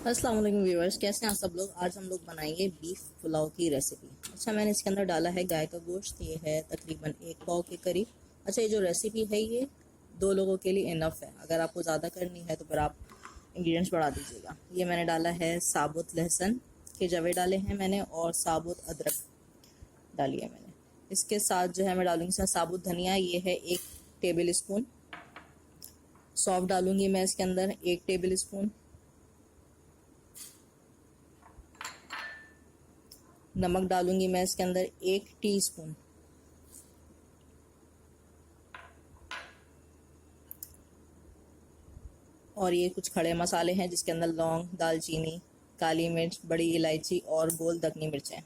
अस्सलाम वालेकुम व्यूअर्स, कैसे हैं आप सब लोग। आज हम लोग बनाएंगे बीफ पुलाव की रेसिपी। अच्छा, मैंने इसके अंदर डाला है गाय का गोश्त, ये है तकरीबन 1 पाव के करीब। अच्छा, ये जो रेसिपी है ये 2 लोगों के लिए इनफ है। अगर आपको ज़्यादा करनी है तो फिर आप इंग्रेडिएंट्स बढ़ा दीजिएगा। ये मैंने डाला है साबुत लहसुन के जवे डाले हैं मैंने, और साबुत अदरक डाली है मैंने। इसके साथ जो है मैं डालूंगी इसमें साबुत धनिया, ये है 1 टेबल स्पून। सौंफ डालूंगी मैं इसके अंदर 1 टेबल स्पून। नमक डालूंगी मैं इसके अंदर 1 टीस्पून। और ये कुछ खड़े मसाले हैं जिसके अंदर लौंग, दालचीनी, काली मिर्च, बड़ी इलायची और गोल दखनी मिर्चें।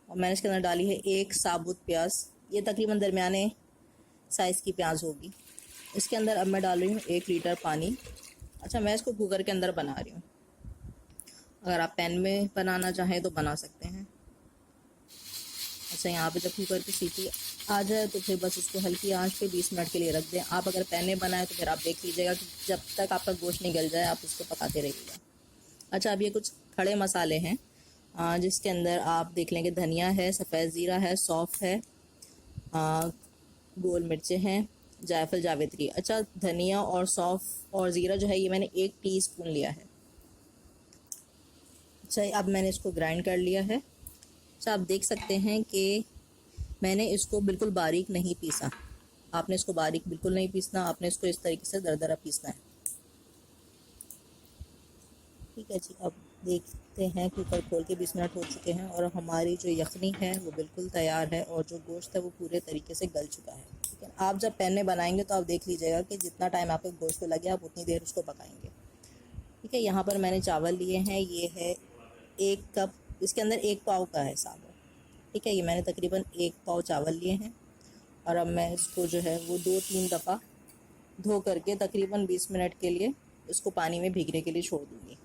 और मैंने इसके अंदर डाली है 1 साबुत प्याज, ये तकरीबन दरमियाने साइज़ की प्याज होगी। इसके अंदर अब मैं डाल रही हूँ 1 लीटर पानी। अच्छा, मैं इसको कुकर के अंदर बना रही हूँ। अगर आप पैन में बनाना चाहें तो बना सकते हैं। अच्छा, यहाँ पे जब कुकर की सीटी आ जाए तो फिर बस इसको हल्की आंच पे 20 मिनट के लिए रख दें। आप अगर पैन में बनाएं तो फिर आप देख लीजिएगा कि जब तक आपका गोश्त नहीं गल जाए आप उसको पकाते रहिएगा। अच्छा, अब ये कुछ खड़े मसाले हैं जिसके अंदर आप देख लेंगे धनिया है, सफ़ेद ज़ीरा है, सौंफ है, गोल मिर्चें हैं, जायफल जावित्री। अच्छा, धनिया और सौंफ और ज़ीरा जो है ये मैंने 1 टीस्पून लिया है। अच्छा, अब मैंने इसको ग्राइंड कर लिया है। अच्छा, आप देख सकते हैं कि मैंने इसको बिल्कुल बारीक नहीं पीसा। आपने इसको बारीक बिल्कुल नहीं पीसना, आपने इसको इस तरीके से दरदरा पीसना है। ठीक है जी, अब देखते हैं, कुकर खोल के 20 मिनट हो चुके हैं और हमारी जो यखनी है वो बिल्कुल तैयार है और जो गोश्त है वो पूरे तरीके से गल चुका है। ठीक है, आप जब पैन में बनाएंगे तो आप देख लीजिएगा कि जितना टाइम आपके गोश्त को लगे आप उतनी देर उसको पकाएंगे। ठीक है, यहाँ पर मैंने चावल लिए हैं, ये है 1 कप, इसके अंदर 1 पाव का है साबुत। ठीक है, ये मैंने तकरीबन 1 पाव चावल लिए हैं और अब मैं इसको जो है वो 2-3 दफ़ा धो करके तकरीबन 20 मिनट के लिए इसको पानी में भीगने के लिए छोड़ दूँगी।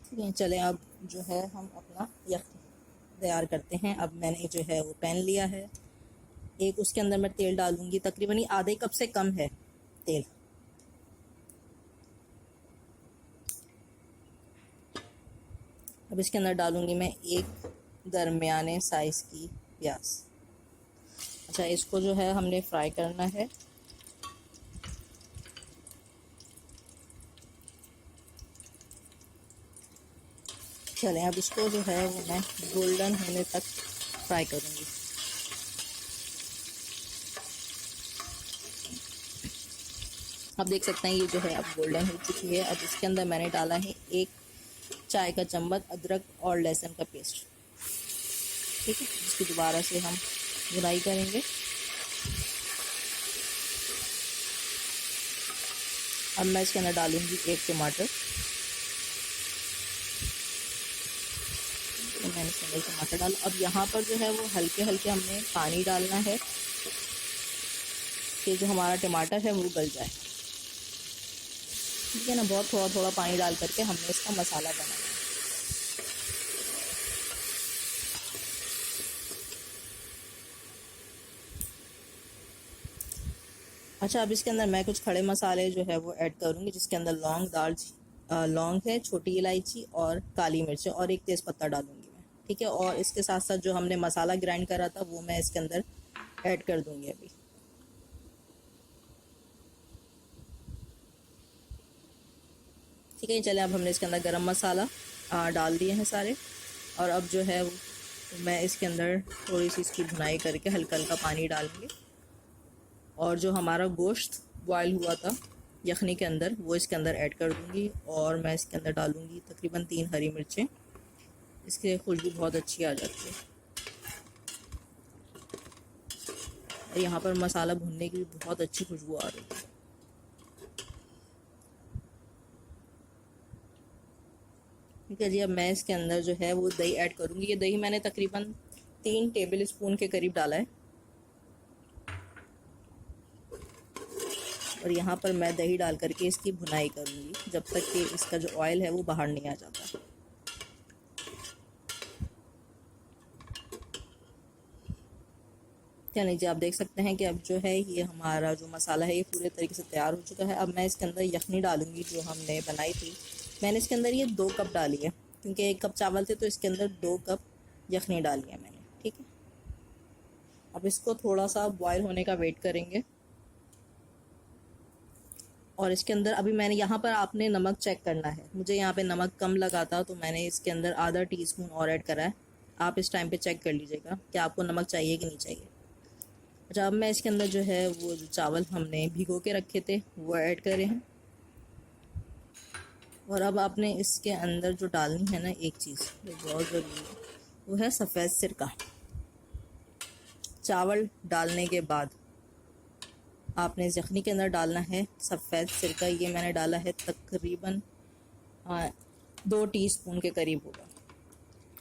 ठीक है, चलें अब जो है हम अपना यखनी तैयार करते हैं। अब मैंने जो है वो पैन लिया है, एक उसके अंदर मैं तेल डालूँगी, तकरीबन ये आधे कप से कम है तेल। अब इसके अंदर डालूँगी मैं 1 दरमियाने साइज़ की प्याज। अच्छा, इसको जो है हमने फ्राई करना है। चलें, अब इसको जो है वो मैं गोल्डन होने तक फ्राई करूँगी। आप देख सकते हैं ये जो है अब गोल्डन हो चुकी है। अब इसके अंदर मैंने डाला है 1 चाय का चम्मच अदरक और लहसुन का पेस्ट। ठीक है, इसकी दोबारा से हम भुनाई करेंगे। अब मैं इसके अंदर डालूंगी 1 टमाटर। तो मैंने इसके अंदर टमाटर डाला। अब यहाँ पर जो है वो हल्के हल्के हमने पानी डालना है कि जो हमारा टमाटर है वो गल जाए। ठीक है ना, बहुत थोड़ा थोड़ा पानी डाल करके हमने इसका मसाला बनाना है। अच्छा, अब इसके अंदर मैं कुछ खड़े मसाले जो है वो ऐड करूँगी, जिसके अंदर लौंग है, छोटी इलायची और काली मिर्च और 1 तेज़पत्ता डालूंगी मैं। ठीक है, और इसके साथ साथ जो हमने मसाला ग्राइंड करा था वो मैं इसके अंदर ऐड कर दूंगी अभी। ठीक है, चले अब हमने इसके अंदर गरम मसाला डाल दिए हैं सारे। और अब जो है मैं इसके अंदर थोड़ी सी इसकी भुनाई करके हल्का हल्का पानी डालूंगी और जो हमारा गोश्त बॉयल हुआ था यखनी के अंदर वो इसके अंदर ऐड कर दूंगी। और मैं इसके अंदर डालूंगी तकरीबन 3 हरी मिर्चें, इसकी खुशबू बहुत अच्छी आ जाती है। और यहाँ पर मसाला भुनने की भी बहुत अच्छी खुशबू आ रही है। ठीक है जी, अब मैं इसके अंदर जो है वो दही ऐड करूँगी। ये दही मैंने तकरीबन 3 टेबल स्पून के करीब डाला है। और यहाँ पर मैं दही डाल करके इसकी भुनाई करूँगी जब तक कि इसका जो ऑयल है वो बाहर नहीं आ जाता। चलिए जी, आप देख सकते हैं कि अब जो है ये हमारा जो मसाला है ये पूरे तरीके से तैयार हो चुका है। अब मैं इसके अंदर यखनी डालूंगी जो हमने बनाई थी। मैंने इसके अंदर ये 2 कप डाली है, क्योंकि 1 कप चावल थे तो इसके अंदर 2 कप यखनी डाली है मैंने। ठीक है, अब इसको थोड़ा सा बॉयल होने का वेट करेंगे। और इसके अंदर अभी मैंने यहाँ पर आपने नमक चेक करना है। मुझे यहाँ पे नमक कम लगा था तो मैंने इसके अंदर आधा टीस्पून और ऐड करा है। आप इस टाइम पे चेक कर लीजिएगा कि आपको नमक चाहिए कि नहीं चाहिए। अच्छा, अब मैं इसके अंदर जो है वो जो चावल हमने भिगो के रखे थे वो ऐड करे हैं। और अब आपने इसके अंदर जो डालनी है ना एक चीज़ वो बहुत ज़रूरी है, वो है सफ़ेद सिरका। चावल डालने के बाद आपने यखनी के अंदर डालना है सफ़ेद सिरका। ये मैंने डाला है तकरीबन 2 टीस्पून के करीब होगा।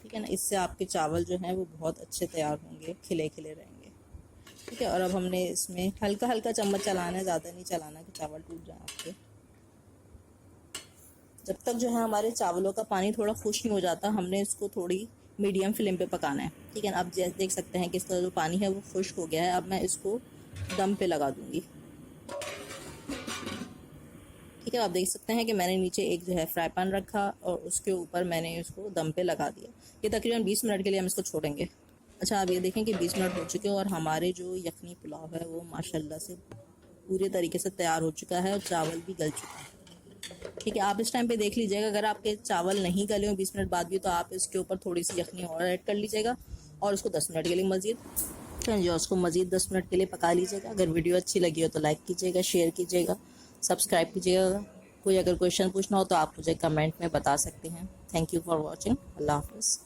ठीक है ना, इससे आपके चावल जो हैं वो बहुत अच्छे तैयार होंगे, खिले खिले रहेंगे। ठीक है, और अब हमने इसमें हल्का हल्का चम्मच चलाना है, ज़्यादा नहीं चलाना कि चावल टूट जाए आपके। जब तक जो है हमारे चावलों का पानी थोड़ा खुश्क नहीं हो जाता, हमने इसको थोड़ी मीडियम फ्लेम पे पकाना है। ठीक है ना, आप देख सकते हैं कि इसका जो पानी है वो खुश्क हो गया है। अब मैं इसको दम पे लगा दूंगी। ठीक है, आप देख सकते हैं कि मैंने नीचे एक जो है फ्राई पैन रखा और उसके ऊपर मैंने इसको दम पे लगा दिया। ये तकरीबन 20 मिनट के लिए हम इसको छोड़ेंगे। अच्छा, आप ये देखें कि 20 मिनट हो चुके हैं और हमारे जो यखनी पुलाव है वो माशाल्लाह से पूरे तरीके से तैयार हो चुका है और चावल भी गल चुका है। ठीक है, आप इस टाइम पे देख लीजिएगा, अगर आपके चावल नहीं गले हो 20 मिनट बाद भी तो आप इसके ऊपर थोड़ी सी यखनी और ऐड कर लीजिएगा और उसको 10 मिनट के लिए मज़ीद जो उसको मज़ीद 10 मिनट के लिए पका लीजिएगा। अगर वीडियो अच्छी लगी हो तो लाइक कीजिएगा, शेयर कीजिएगा, सब्सक्राइब कीजिएगा। कोई अगर क्वेश्चन पूछना हो तो आप मुझे कमेंट में बता सकते हैं। Thank you for watching. अल्लाह हाफ़िज़।